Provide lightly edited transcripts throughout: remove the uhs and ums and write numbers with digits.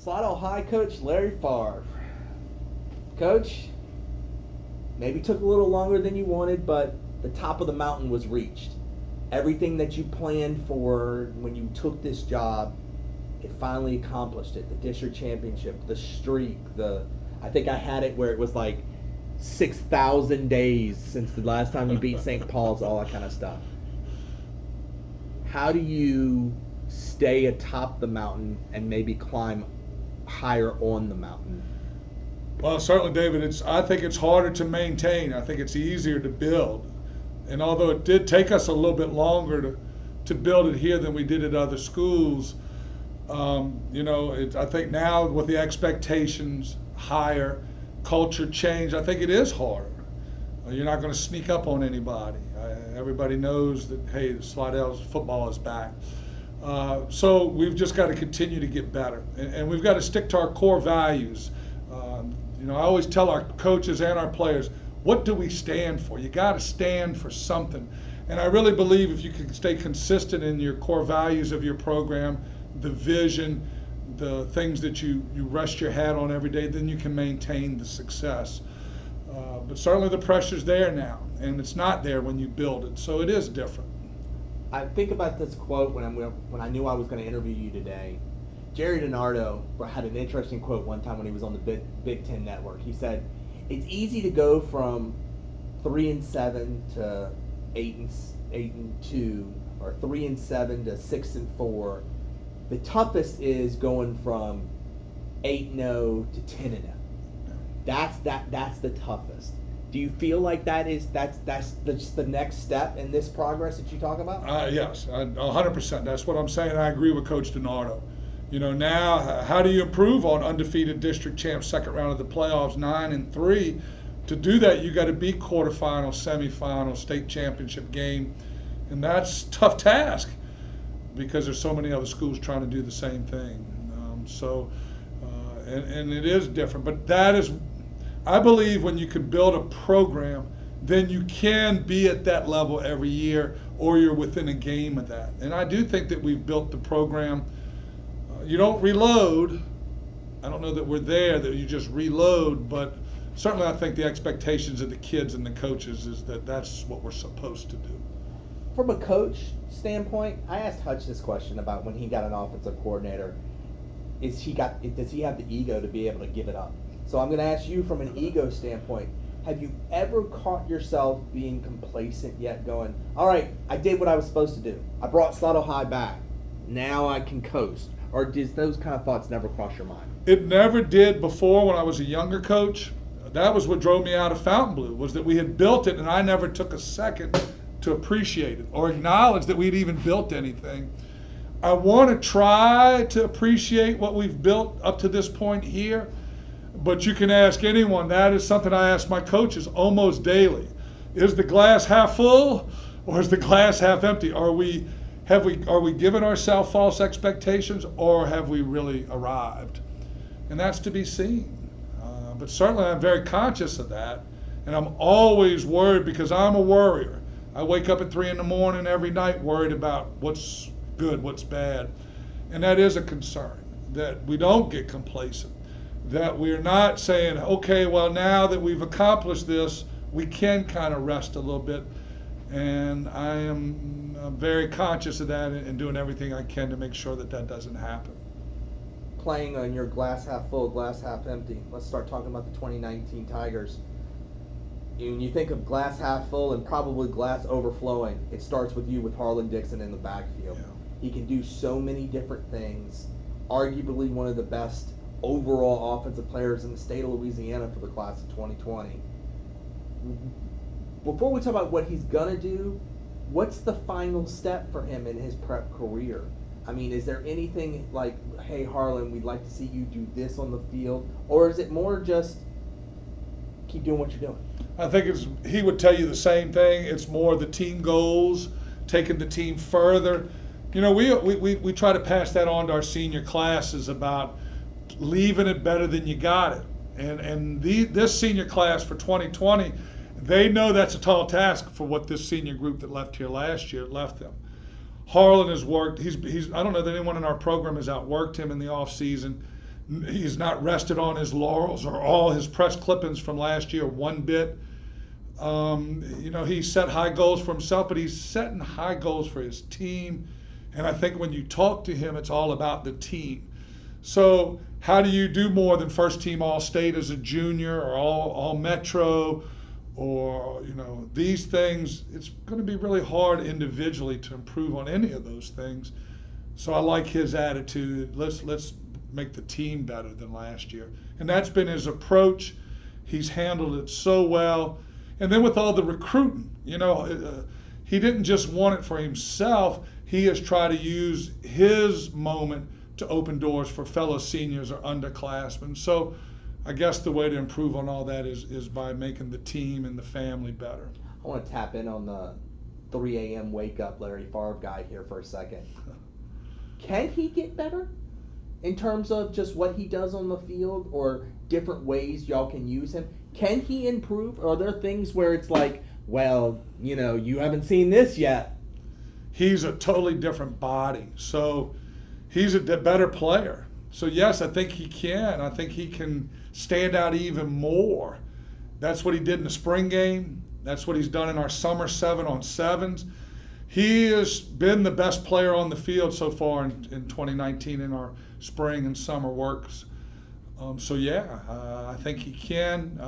Slidell High coach Larry Favre. Coach, maybe took a little longer than you wanted, but the top of the mountain was reached. Everything that you planned for when you took this job, it finally accomplished it. The district championship, the streak, I think I had it where it was like 6,000 days since the last time you beat St. Paul's, all that kind of stuff. How do you stay atop the mountain and maybe climb higher on the mountain? Well, certainly, David, I think it's harder to maintain. I think it's easier to build. And although it did take us a little bit longer to build it here than we did at other schools, I think now with the expectations higher, culture change, I think it is harder. You're not going to sneak up on anybody. Everybody knows that, hey, Slidell's football is back. So we've just got to continue to get better. And we've got to stick to our core values. I always tell our coaches and our players, what do we stand for? You got to stand for something. And I really believe if you can stay consistent in your core values of your program, the vision, the things that you rest your hat on every day, then you can maintain the success. But certainly the pressure's there now, and it's not there when you build it. So it is different. I think about this quote when I knew I was going to interview you today. Jerry DiNardo had an interesting quote one time when he was on the Big Ten Network. He said, "It's easy to go from 3-7 to 8-2, or 3-7 to 6-4. The toughest is going from 8-0 to 10-0. That's the toughest." Do you feel like that's the next step in this progress that you talk about? Yes, 100%. That's what I'm saying. I agree with Coach DiNardo. Now how do you improve on undefeated district champs, second round of the playoffs, 9-3? To do that, you got to beat quarterfinal, semifinal, state championship game, and that's a tough task because there's so many other schools trying to do the same thing. And it is different, but that is, I believe, when you can build a program, then you can be at that level every year, or you're within a game of that. And I do think that we've built the program. You don't reload. I don't know that we're there, that you just reload, but certainly I think the expectations of the kids and the coaches is that that's what we're supposed to do. From a coach standpoint, I asked Hutch this question about when he got an offensive coordinator. Does he have the ego to be able to give it up? So I'm going to ask you from an ego standpoint, have you ever caught yourself being complacent yet, going, all right, I did what I was supposed to do. I brought Slidell High back. Now I can coast. Or does those kind of thoughts never cross your mind? It never did before when I was a younger coach. That was what drove me out of Fontainebleau, was that we had built it and I never took a second to appreciate it or acknowledge that we'd even built anything. I want to try to appreciate what we've built up to this point here, but you can ask anyone. That is something I ask my coaches almost daily. Is the glass half full or is the glass half empty? Are we given ourselves false expectations, or have we really arrived? And that's to be seen. But certainly I'm very conscious of that, and I'm always worried because I'm a worrier. I wake up at 3 in the morning every night worried about what's good, what's bad. And that is a concern, that we don't get complacent, that we're not saying, okay, well, now that we've accomplished this, we can kind of rest a little bit. And I am very conscious of that and doing everything I can to make sure that that doesn't happen. Playing on your glass half full, glass half empty, let's start talking about the 2019 Tigers. When you think of glass half full and probably glass overflowing, it starts with you with Harlan Dixon in the backfield. Yeah. He can do so many different things. Arguably one of the best overall offensive players in the state of Louisiana for the class of 2020. Before we talk about what he's going to do, what's the final step for him in his prep career? I mean, is there anything like, hey, Harlan, we'd like to see you do this on the field? Or is it more just keep doing what you're doing? I think he would tell you the same thing. It's more the team goals, taking the team further. We try to pass that on to our senior classes about leaving it better than you got it. And this senior class for 2020, they know that's a tall task for what this senior group that left here last year left them. Harlan has worked. He's I don't know that anyone in our program has outworked him in the off season. He's not rested on his laurels or all his press clippings from last year one bit. He set high goals for himself, but he's setting high goals for his team. And I think when you talk to him, it's all about the team. So how do you do more than first team All-State as a junior or all Metro or, these things? It's going to be really hard individually to improve on any of those things. So I like his attitude. Let's make the team better than last year. And that's been his approach. He's handled it so well. And then with all the recruiting, he didn't just want it for himself. He has tried to use his moment to open doors for fellow seniors or underclassmen. So I guess the way to improve on all that is by making the team and the family better. I want to tap in on the 3 a.m. wake up Larry Favre guy here for a second. Can he get better in terms of just what he does on the field or different ways y'all can use him? Can he improve? Or are there things where it's like, well, you haven't seen this yet? He's a totally different body. So he's a better player. So yes, I think he can. I think he can stand out even more. That's what he did in the spring game. That's what he's done in our summer 7-on-7s. He has been the best player on the field so far in 2019 in our spring and summer works. I think he can.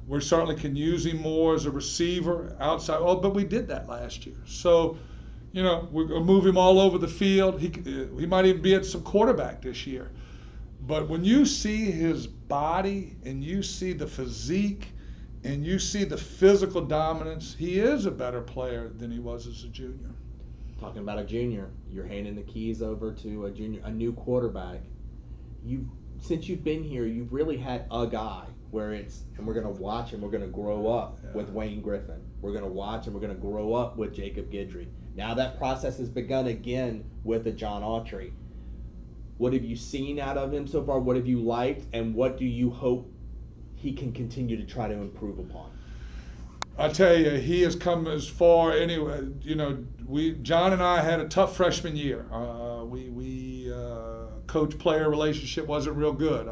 We certainly can use him more as a receiver outside. Oh, but we did that last year. So, we're going to move him all over the field. He might even be at some quarterback this year. But when you see his body and you see the physique and you see the physical dominance, he is a better player than he was as a junior. Talking about a junior, you're handing the keys over to a new quarterback. Since you've been here, you've really had a guy where and we're going to watch and we're going to grow up with Wayne Griffin. We're going to watch and we're going to grow up with Jacob Guidry. Now that process has begun again with a John Autry. What have you seen out of him so far? What have you liked? And what do you hope he can continue to try to improve upon? I tell you, he has come as far anyway. John and I had a tough freshman year. Coach-player relationship wasn't real good,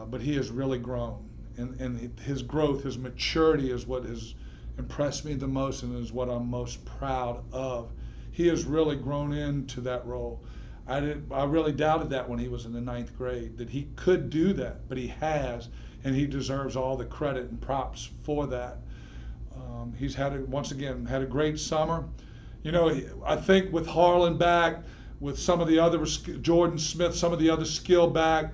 but he has really grown. And his growth, his maturity is what has impressed me the most and is what I'm most proud of. He has really grown into that role. I really doubted that when he was in the 9th grade, that he could do that, but he has, and he deserves all the credit and props for that. He's had a great summer. I think with Harlan back, with some of the other, Jordan Smith, some of the other skill back,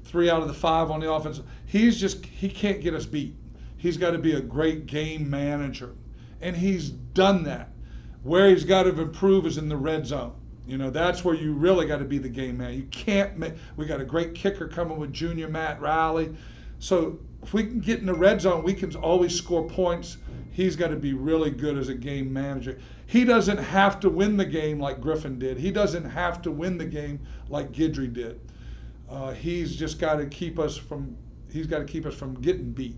3 out of the 5 on the offense, he can't get us beat. He's got to be a great game manager, and he's done that. Where he's got to improve is in the red zone. That's where you really got to be the game man. You can't we got a great kicker coming with junior Matt Riley. So if we can get in the red zone, we can always score points. He's got to be really good as a game manager. He doesn't have to win the game like Griffin did. He doesn't have to win the game like Guidry did. He's just got to keep us from getting beat.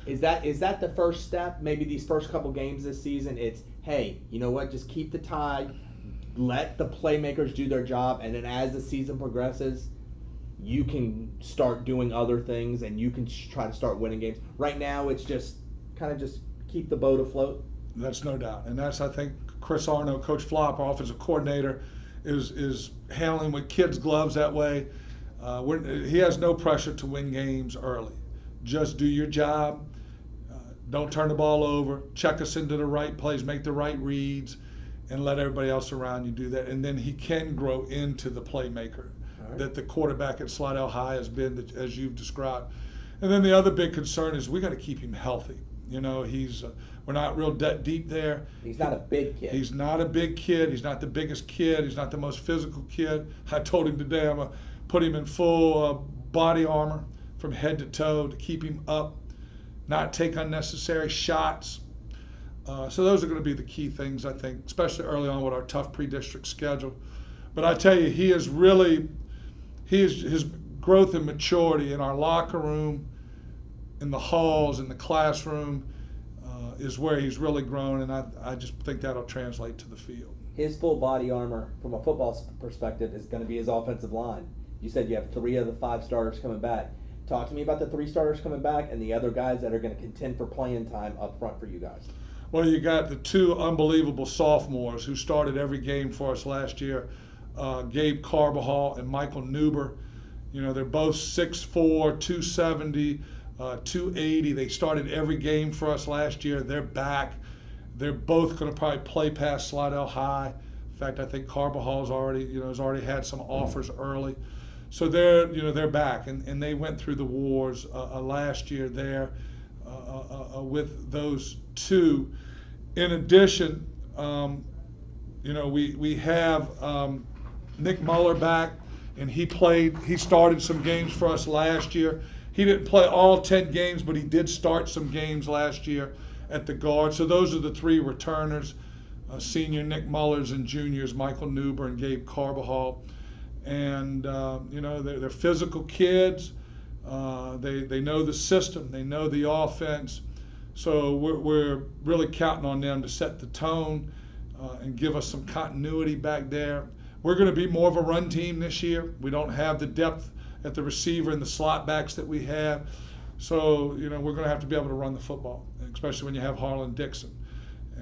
Is that the first step? Maybe these first couple games this season, it's, hey, you know what? Just keep the tie. Let the playmakers do their job, and then as the season progresses, you can start doing other things, and you can try to start winning games. Right now, it's just kind of just keep the boat afloat. That's no doubt, and that's, I think, Chris Arno, Coach Flop, our offensive coordinator, is handling with kids' gloves that way. He has no pressure to win games early. Just do your job. Don't turn the ball over. Check us into the right plays. Make the right reads. And let everybody else around you do that. And then he can grow into the playmaker that the quarterback at Slidell High has been, as you've described. And then the other big concern is we got to keep him healthy. We're not real deep there. He's not a big kid. He's not a big kid. He's not the biggest kid. He's not the most physical kid. I told him today I'm going to put him in full body armor from head to toe to keep him up, not take unnecessary shots. So those are going to be the key things, I think, especially early on with our tough pre-district schedule. But I tell you, his growth and maturity in our locker room, in the halls, in the classroom, is where he's really grown, and I just think that'll translate to the field. His full body armor, from a football perspective, is going to be his offensive line. You said you have 3 of the 5 starters coming back. Talk to me about the 3 starters coming back and the other guys that are going to contend for playing time up front for you guys. Well, you got the 2 unbelievable sophomores who started every game for us last year, Gabe Carbajal and Michael Neuber. You know, they're both 6'4", 270, 280. They started every game for us last year. They're back. They're both going to probably play past Slidell High. In fact, I think Carbajal's has already had some offers early. So they're back, and they went through the wars last year there with those 2. In addition, we have Nick Muller back, and he started some games for us last year. He didn't play all 10 games, but he did start some games last year at the guard. So those are the 3 returners, senior Nick Mullers and juniors Michael Neuber and Gabe Carbajal. And they're physical kids. They know the system. They know the offense. So we're really counting on them to set the tone and give us some continuity back there. We're going to be more of a run team this year. We don't have the depth at the receiver and the slot backs that we have. So, we're going to have to be able to run the football, especially when you have Harlan Dixon,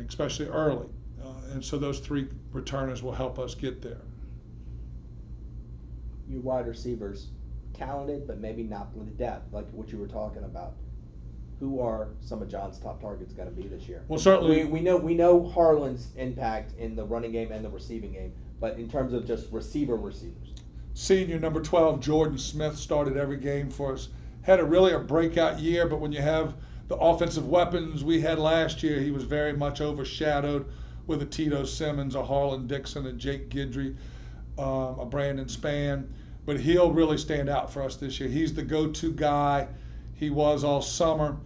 especially early. And so those 3 returners will help us get there. Your wide receivers, talented, but maybe not with the depth, like what you were talking about. Who are some of John's top targets going to be this year? Well, certainly we know Harlan's impact in the running game and the receiving game, but in terms of just receivers. Senior number 12 Jordan Smith started every game for us. Had a breakout year, but when you have the offensive weapons we had last year, he was very much overshadowed with a Tito Simmons, a Harlan Dixon, a Jake Guidry, a Brandon Spann. But he'll really stand out for us this year. He's the go-to guy. He was all summer.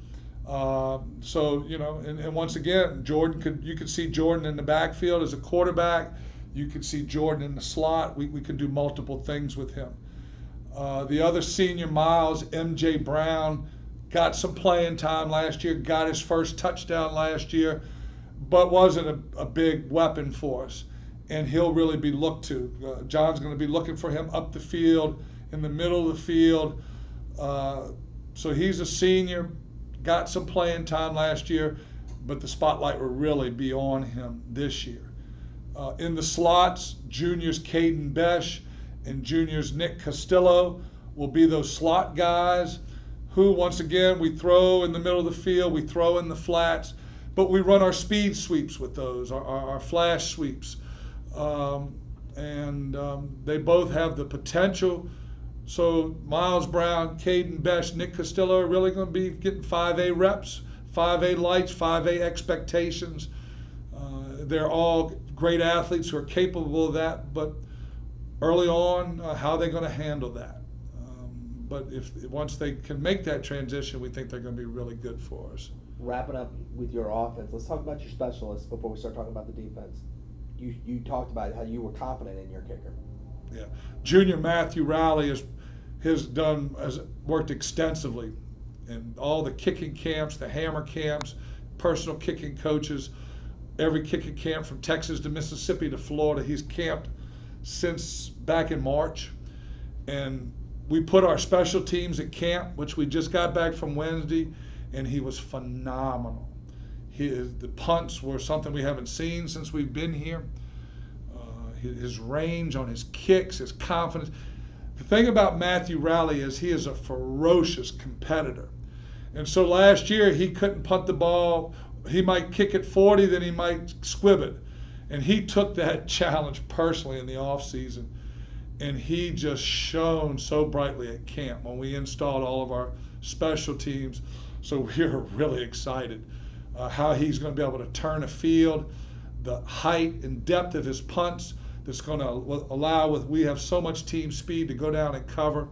And once again, you could see Jordan in the backfield as a quarterback. You could see Jordan in the slot. We could do multiple things with him. The other senior, Miles M.J. Brown, got some playing time last year, got his first touchdown last year, but wasn't a big weapon for us. And he'll really be looked to. John's going to be looking for him up the field, in the middle of the field. So he's a senior, got some playing time last year, but the spotlight will really be on him this year. In the slots, juniors Caden Besh and juniors Nick Castillo will be those slot guys who, once again, we throw in the middle of the field, we throw in the flats, but we run our speed sweeps with those, our flash sweeps. They both have the potential. So Miles Brown, Caden Besh, Nick Castillo are really going to be getting 5A reps, 5A lights, 5A expectations. They're all great athletes who are capable of that, but early on, how are they going to handle that? But once they can make that transition, we think they're going to be really good for us. Wrapping up with your offense, let's talk about your specialists before we start talking about the defense. You talked about how you were confident in your kicker. Yeah, junior Matthew Rowley has worked extensively in all the kicking camps, the hammer camps, personal kicking coaches, every kicking camp from Texas to Mississippi to Florida. He's camped since back in March, and we put our special teams at camp, which we just got back from Wednesday, and he was phenomenal. The punts were something we haven't seen since we've been here. His range on his kicks, his confidence. The thing about Matthew Rowley is he is a ferocious competitor. And so last year he couldn't punt the ball. He might kick it 40, then he might squib it. And he took that challenge personally in the offseason. And he just shone so brightly at camp when we installed all of our special teams. So we're really excited how he's going to be able to turn a field, the height and depth of his punts that's going to allow we have so much team speed to go down and cover.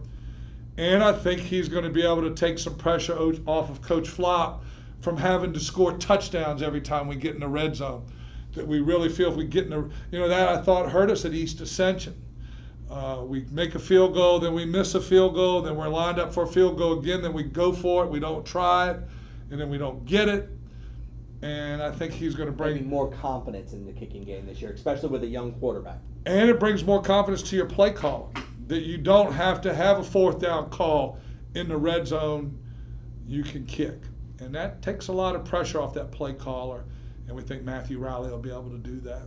And I think he's going to be able to take some pressure off of Coach Flop from having to score touchdowns every time we get in the red zone. That we really feel if we get in that I thought hurt us at East Ascension. We make a field goal, then we miss a field goal, then we're lined up for a field goal again, then we go for it, we don't try it, and then we don't get it. And I think he's going to bring more confidence in the kicking game this year, especially with a young quarterback. And it brings more confidence to your play calling. that you don't have to have a fourth down call in the red zone, you can kick. And that takes a lot of pressure off that play caller, and we think Matthew Riley will be able to do that.